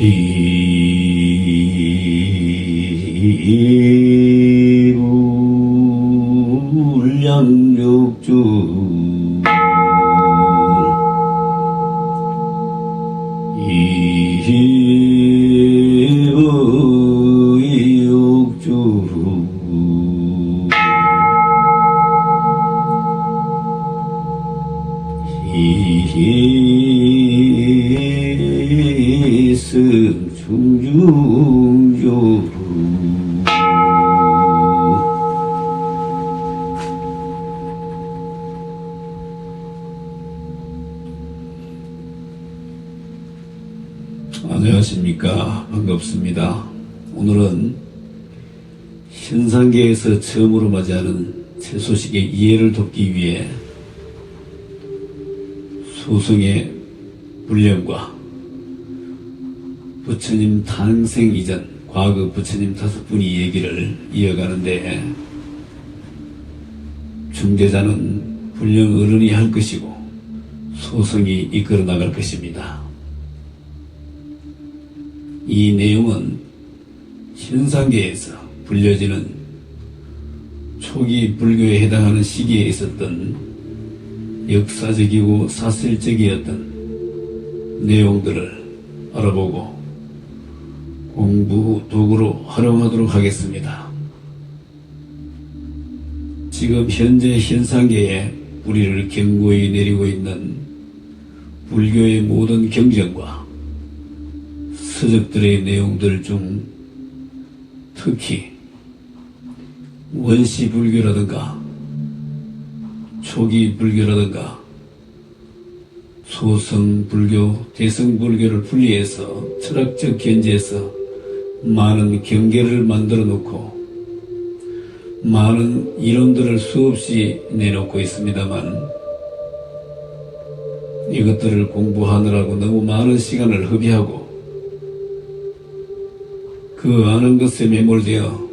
이불양육주 이불육주 이승충중주 안녕하십니까. 반갑습니다. 오늘은 현상계에서 처음으로 맞이하는 새 소식의 이해를 돕기 위해 소승의 불령과 부처님 탄생 이전 과거 부처님 5분이 얘기를 이어가는데, 중재자는 불령 어른이 할 것이고 소승이 이끌어 나갈 것입니다. 이 내용은 현상계에서 불려지는 초기 불교에 해당하는 시기에 있었던 역사적이고 사실적이었던 내용들을 알아보고 공부 도구로 활용하도록 하겠습니다. 지금 현재 현상계에 뿌리를 견고히 내리고 있는 불교의 모든 경전과 서적들의 내용들 중 특히 원시불교라든가 초기 불교라든가 소성불교, 대성불교를 분리해서 철학적 견지에서 많은 경계를 만들어 놓고 많은 이론들을 수없이 내놓고 있습니다만, 이것들을 공부하느라고 너무 많은 시간을 허비하고 그 아는 것에 매몰되어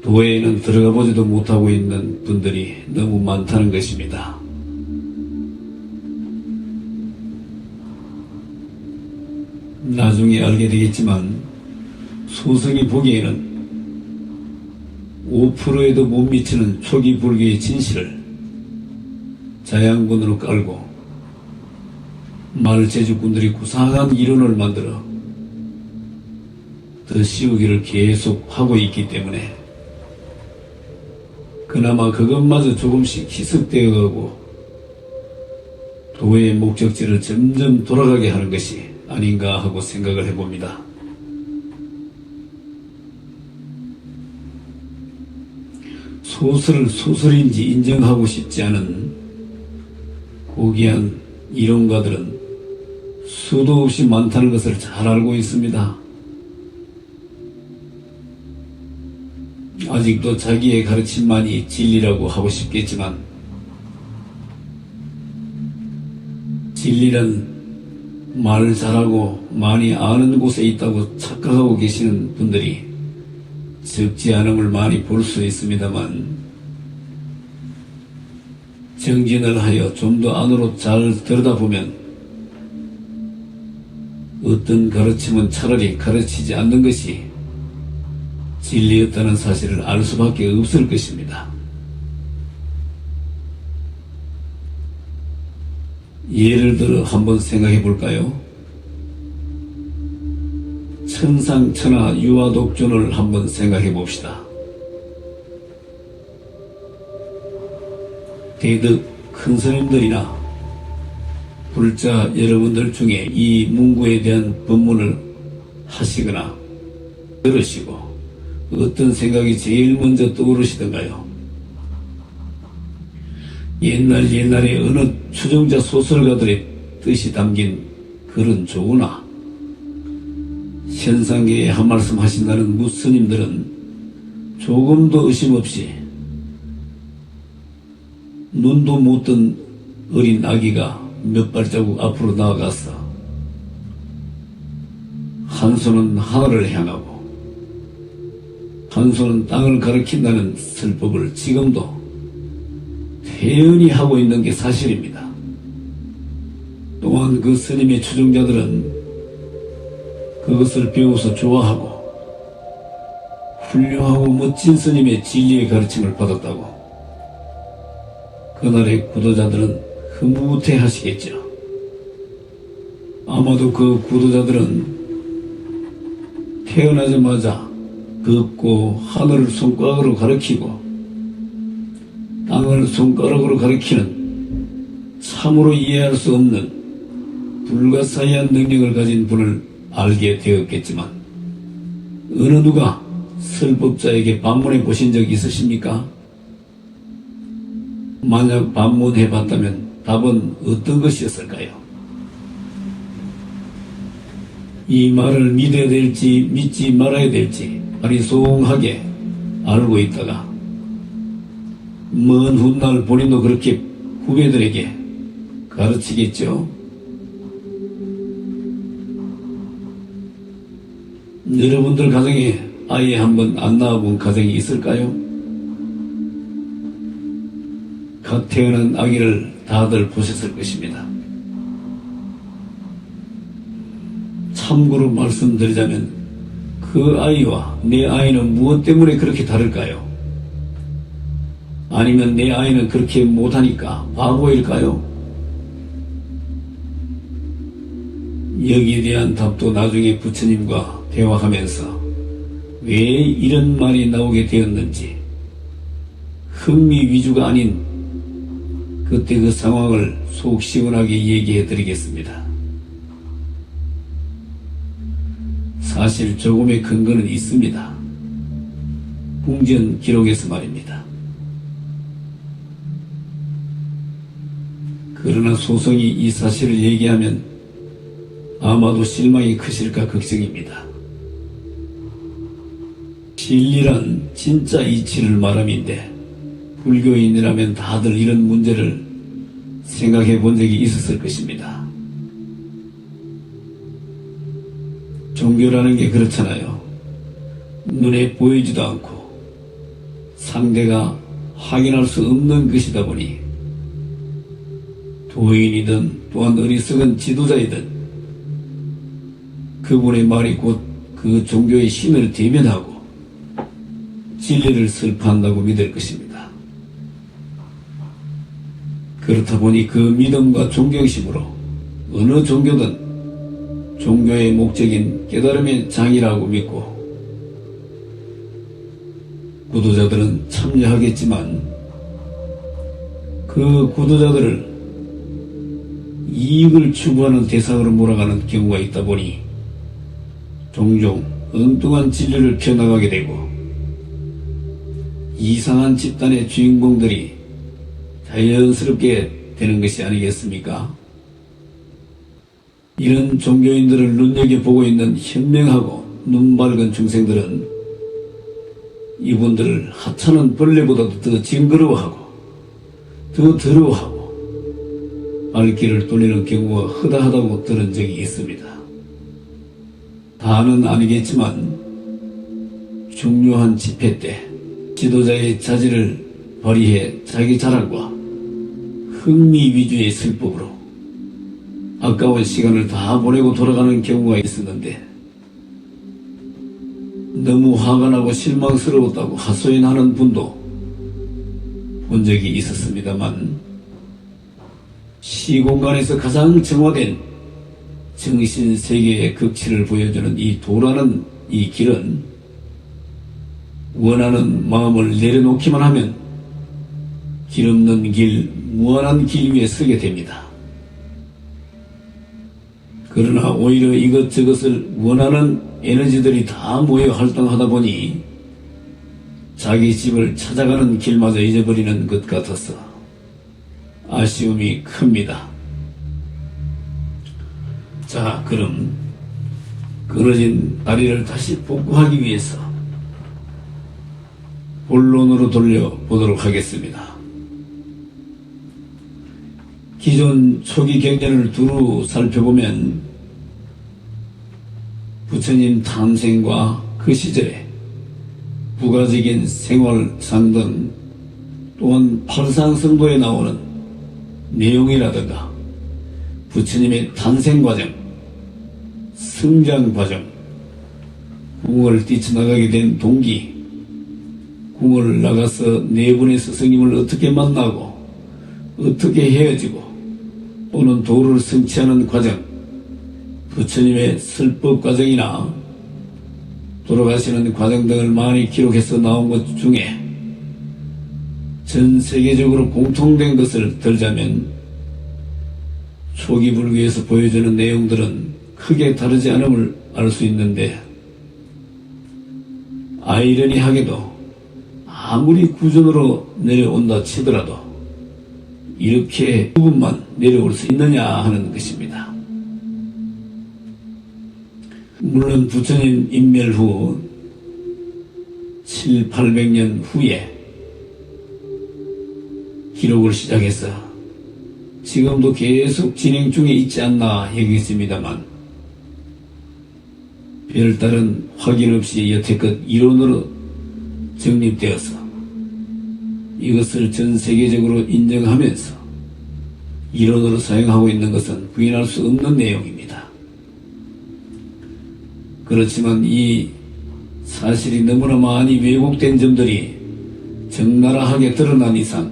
도에는 들어가 보지도 못하고 있는 분들이 너무 많다는 것입니다. 나중에 알게 되겠지만 소승이 보기에는 5%에도 못 미치는 초기 불교의 진실을 자양분으로 깔고 말제주꾼들이 구상한 이론을 만들어 더 씌우기를 계속 하고 있기 때문에 그나마 그것마저 조금씩 희석되어 가고 도의 목적지를 점점 돌아가게 하는 것이 아닌가 하고 생각을 해봅니다. 소설을 소설인지 인정하고 싶지 않은 고귀한 이론가들은 수도 없이 많다는 것을 잘 알고 있습니다. 아직도 자기의 가르침만이 진리라고 하고 싶겠지만, 진리란 말 잘하고 많이 아는 곳에 있다고 착각하고 계시는 분들이 적지 않음을 많이 볼 수 있습니다만, 정진을 하여 좀 더 안으로 잘 들여다보면 어떤 가르침은 차라리 가르치지 않는 것이 진리였다는 사실을 알 수밖에 없을 것입니다. 예를 들어 한번 생각해 볼까요? 천상천하 유화독존을 한번 생각해 봅시다. 대덕 큰 스님들이나 불자 여러분들 중에 이 문구에 대한 법문을 하시거나 들으시고 어떤 생각이 제일 먼저 떠오르시던가요? 옛날에 어느 추종자 소설가들의 뜻이 담긴 글은 좋으나 현상계에 한 말씀 하신다는 무스님들은 조금도 의심 없이 눈도 못 뜬 어린 아기가 몇 발자국 앞으로 나아가서 한 손은 하늘을 향하고 한 손은 땅을 가리킨다는 설법을 지금도 태연히 하고 있는 게 사실입니다. 또한 그 스님의 추종자들은 그것을 배워서 좋아하고 훌륭하고 멋진 스님의 진리의 가르침을 받았다고 그날의 구도자들은 흐뭇해 하시겠죠. 아마도 그 구도자들은 태어나자마자 걷고 하늘을 손가락으로 가리키고 땅을 손가락으로 가리키는 참으로 이해할 수 없는 불가사의한 능력을 가진 분을 알게 되었겠지만 어느 누가 설법자에게 반문해 보신 적 있으십니까? 만약 반문해 봤다면 답은 어떤 것이었을까요? 이 말을 믿어야 될지 믿지 말아야 될지 아리송하게 알고 있다가 먼 훗날 본인도 그렇게 후배들에게 가르치겠죠. 여러분들 가정에 아이 한번 안 낳아본 가정이 있을까요? 갓 태어난 아기를 다들 보셨을 것입니다. 참고로 말씀드리자면 그 아이와 내 아이는 무엇 때문에 그렇게 다를까요? 아니면 내 아이는 그렇게 못하니까 바보일까요? 여기에 대한 답도 나중에 부처님과 대화하면서 왜 이런 말이 나오게 되었는지 흥미 위주가 아닌 그때 그 상황을 속 시원하게 얘기해 드리겠습니다. 사실 조금의 근거는 있습니다. 궁전 기록에서 말입니다. 그러나 소성이 이 사실을 얘기하면 아마도 실망이 크실까 걱정입니다. 진리란 진짜 이치를 말함인데 불교인이라면 다들 이런 문제를 생각해 본 적이 있었을 것입니다. 종교라는 게 그렇잖아요. 눈에 보이지도 않고 상대가 확인할 수 없는 것이다 보니 도인이든 또한 어리석은 지도자이든 그분의 말이 곧 그 종교의 신을 대변하고 진리를 설파한다고 믿을 것입니다. 그렇다 보니 그 믿음과 존경심으로 어느 종교든 종교의 목적인 깨달음의 장이라고 믿고 구도자들은 참여하겠지만 그 구도자들을 이익을 추구하는 대상으로 몰아가는 경우가 있다 보니 종종 엉뚱한 진리를 펴나가게 되고 이상한 집단의 주인공들이 자연스럽게 되는 것이 아니겠습니까? 이런 종교인들을 눈여겨보고 있는 현명하고 눈밝은 중생들은 이분들을 하찮은 벌레보다도 더 징그러워하고 더 더러워하고 발길을 돌리는 경우가 허다하다고 들은 적이 있습니다. 다는 아니겠지만 중요한 집회 때 지도자의 자질을 발휘해 자기 자랑과 흥미 위주의 설법으로 아까운 시간을 다 보내고 돌아가는 경우가 있었는데 너무 화가 나고 실망스러웠다고 하소연하는 분도 본 적이 있었습니다만 시공간에서 가장 정화된 정신세계의 극치를 보여주는 이 도라는 이 길은 원하는 마음을 내려놓기만 하면 길 없는 길, 무한한 길 위에 서게 됩니다. 그러나 오히려 이것저것을 원하는 에너지들이 다 모여 활동하다 보니 자기 집을 찾아가는 길마저 잊어버리는 것 같아서 아쉬움이 큽니다. 자, 그럼 끊어진 다리를 다시 복구하기 위해서 본론으로 돌려보도록 하겠습니다. 기존 초기 경전을 두루 살펴보면 부처님 탄생과 그 시절에 부가적인 생활상 등 또한 팔상성도에 나오는 내용이라든가 부처님의 탄생 과정, 성장 과정, 궁을 뛰쳐나가게 된 동기, 궁을 나가서 네 분의 스승님을 어떻게 만나고 어떻게 헤어지고 또는 도를 성취하는 과정, 부처님의 설법 과정이나 돌아가시는 과정 등을 많이 기록해서 나온 것 중에 전 세계적으로 공통된 것을 들자면 초기 불교에서 보여주는 내용들은 크게 다르지 않음을 알 수 있는데, 아이러니하게도 아무리 구전으로 내려온다 치더라도 이렇게 부분만 내려올 수 있느냐 하는 것입니다. 물론 부처님 인멸 후 7, 800년 후에 기록을 시작해서 지금도 계속 진행 중에 있지 않나 여기겠습니다만, 별다른 확인 없이 여태껏 이론으로 정립되어서 이것을 전 세계적으로 인정하면서 이론으로 사용하고 있는 것은 부인할 수 없는 내용입니다. 그렇지만 이 사실이 너무나 많이 왜곡된 점들이 적나라하게 드러난 이상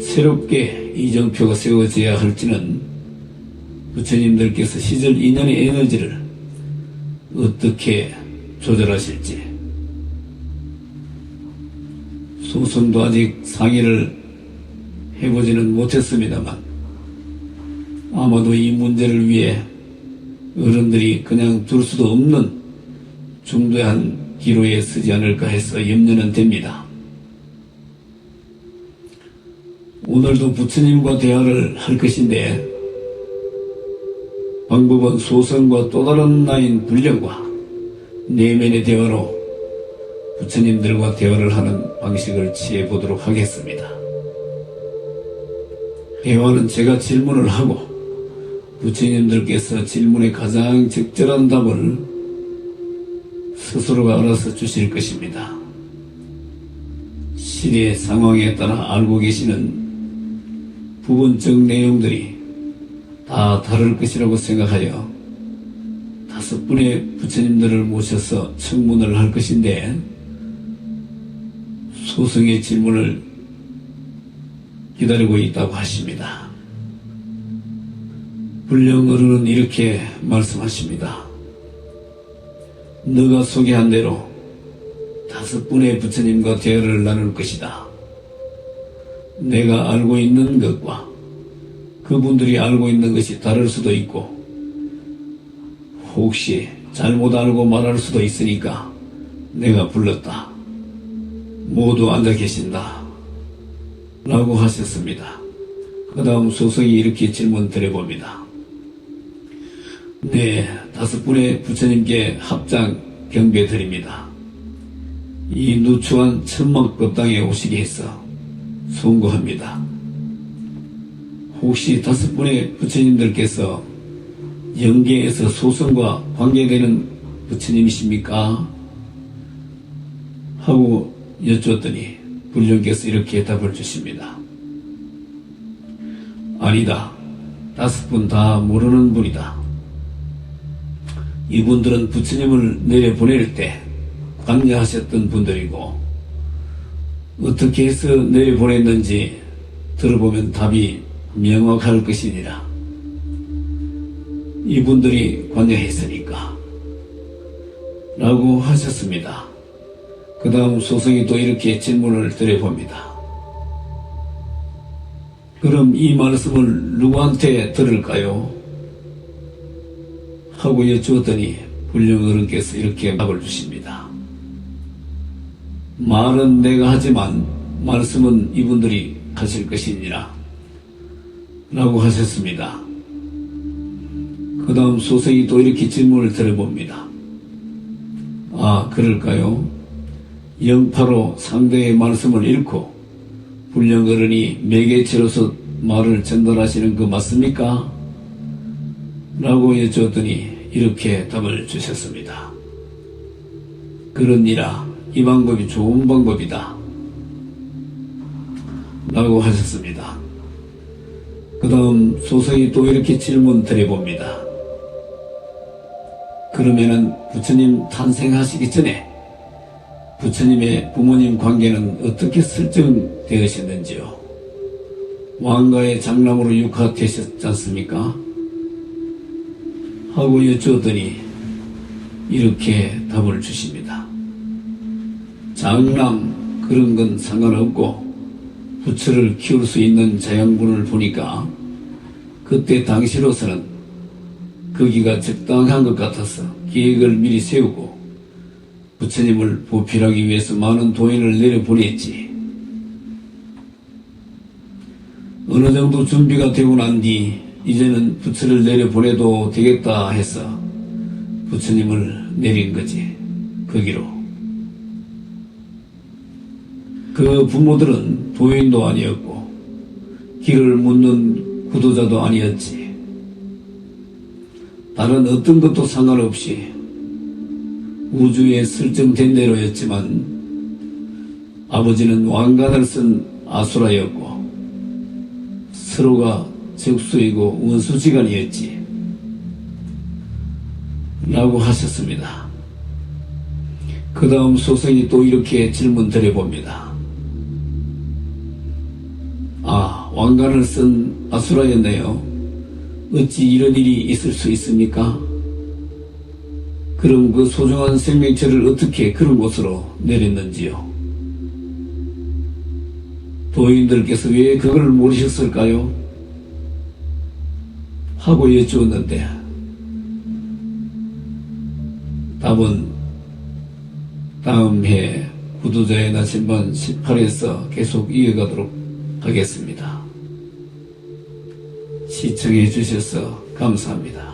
새롭게 이정표가 세워져야 할지는 부처님들께서 시절 인연의 에너지를 어떻게 조절하실지 소선도 아직 상의를 해보지는 못했습니다만, 아마도 이 문제를 위해 어른들이 그냥 둘 수도 없는 중대한 기로에 서지 않을까 해서 염려는 됩니다. 오늘도 부처님과 대화를 할 것인데, 방법은 소선과 또 다른 나인 불령과 내면의 대화로 부처님들과 대화를 하는 방식을 취해 보도록 하겠습니다. 대화는 제가 질문을 하고 부처님들께서 질문에 가장 적절한 답을 스스로가 알아서 주실 것입니다. 시대 상황에 따라 알고 계시는 부분적 내용들이 다 다를 것이라고 생각하여 5분의 부처님들을 모셔서 청문을 할 것인데, 소승의 질문을 기다리고 있다고 하십니다. 불령어른은 이렇게 말씀하십니다. 너가 소개한 대로 5분의 부처님과 대화를 나눌 것이다. 내가 알고 있는 것과 그분들이 알고 있는 것이 다를 수도 있고 혹시 잘못 알고 말할 수도 있으니까 내가 불렀다. 모두 앉아 계신다. 라고 하셨습니다. 그 다음 소승이 이렇게 질문 드려봅니다. 네, 5분의 부처님께 합장 경배 드립니다. 이 누추한 천막법당에 오시게 해서 송구합니다. 혹시 5분의 부처님들께서 영계에서 소승과 관계되는 부처님이십니까? 하고 여쭈었더니 불령께서 이렇게 답을 주십니다. 아니다. 5분 다 모르는 분이다. 이분들은 부처님을 내려보낼 때 관여하셨던 분들이고 어떻게 해서 내려보냈는지 들어보면 답이 명확할 것이니라. 이분들이 관여했으니까 라고 하셨습니다. 그 다음 소승이 또 이렇게 질문을 드려봅니다. 그럼 이 말씀을 누구한테 들을까요? 하고 여쭈었더니 불령어른께서 이렇게 답을 주십니다. 말은 내가 하지만 말씀은 이분들이 하실 것이니라 라고 하셨습니다. 그 다음 소승이 또 이렇게 질문을 드려봅니다. 아, 그럴까요? 영파로 상대의 말씀을 읽고 불령어른이 매개체로서 말을 전달하시는 거 맞습니까? 라고 여쭈었더니 이렇게 답을 주셨습니다. 그러니라 이 방법이 좋은 방법이다 라고 하셨습니다. 그 다음 소승이 또 이렇게 질문 드려봅니다. 그러면은 부처님 탄생하시기 전에 부처님의 부모님 관계는 어떻게 설정되으셨는지요? 왕가의 장남으로 육화되셨지 않습니까? 하고 여쭈었더니 이렇게 답을 주십니다. 장남 그런 건 상관없고 부처를 키울 수 있는 자양분을 보니까 그때 당시로서는 거기가 적당한 것 같아서 계획을 미리 세우고 부처님을 보필하기 위해서 많은 도인을 내려보냈지. 어느 정도 준비가 되고 난 뒤 이제는 부처를 내려보내도 되겠다 해서 부처님을 내린 거지. 거기로. 그 부모들은 도인도 아니었고 길을 묻는 구도자도 아니었지. 다른 어떤 것도 상관없이 우주에 설정된 대로였지만 아버지는 왕관을 쓴 아수라였고 서로가 적수이고 원수지간이었지 라고 하셨습니다. 그 다음 소성이 또 이렇게 질문 드려봅니다. 아, 왕관을 쓴 아수라였네요. 어찌 이런 일이 있을 수 있습니까? 그럼 그 소중한 생명체를 어떻게 그런 곳으로 내렸는지요? 도인들께서 왜 그걸 모르셨을까요? 하고 여쭈었는데 답은 다음 해 구두자의 나침반 18에서 계속 이어가도록 하겠습니다. 시청해 주셔서 감사합니다.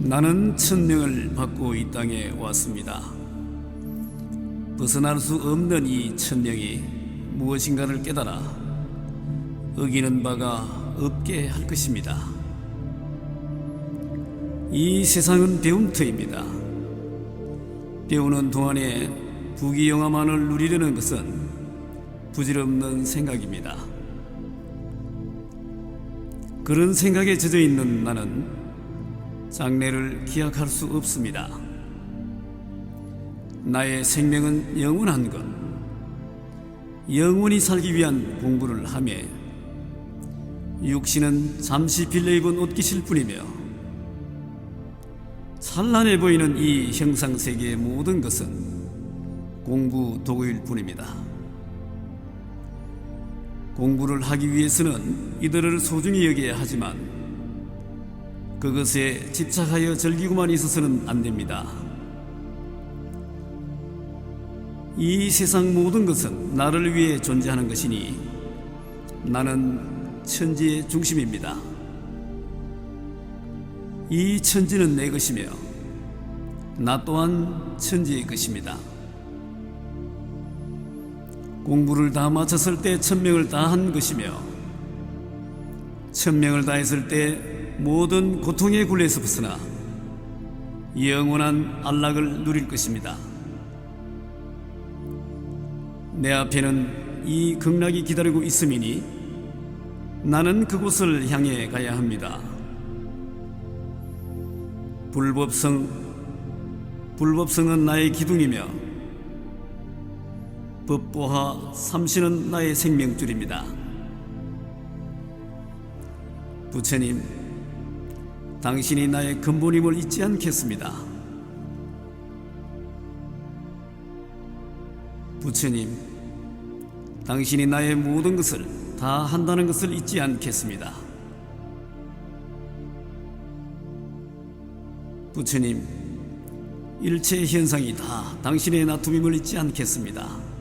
나는 천명을 받고 이 땅에 왔습니다. 벗어날 수 없는 이 천명이 무엇인가를 깨달아 어기는 바가 없게 할 것입니다. 이 세상은 배움터입니다. 배우는 동안에 부귀영화만을 누리려는 것은 부질없는 생각입니다. 그런 생각에 젖어 있는 나는 장래를 기약할 수 없습니다. 나의 생명은 영원한 것, 영원히 살기 위한 공부를 하며 육신은 잠시 빌려입은 옷깃일 뿐이며 찬란해 보이는 이 형상세계의 모든 것은 공부 도구일 뿐입니다. 공부를 하기 위해서는 이들을 소중히 여겨야 하지만 그것에 집착하여 즐기고만 있어서는 안 됩니다. 이 세상 모든 것은 나를 위해 존재하는 것이니 나는 천지의 중심입니다. 이 천지는 내 것이며 나 또한 천지의 것입니다. 공부를 다 마쳤을 때 천명을 다 한 것이며 천명을 다 했을 때 모든 고통의 굴레에서 벗어나 영원한 안락을 누릴 것입니다. 내 앞에는 이 극락이 기다리고 있음이니 나는 그곳을 향해 가야 합니다. 불법성은 나의 기둥이며 법보화 삼신은 나의 생명줄입니다. 부처님, 당신이 나의 근본임을 잊지 않겠습니다. 부처님, 당신이 나의 모든 것을 다 한다는 것을 잊지 않겠습니다. 부처님, 일체 현상이 다 당신의 나툼임을 잊지 않겠습니다.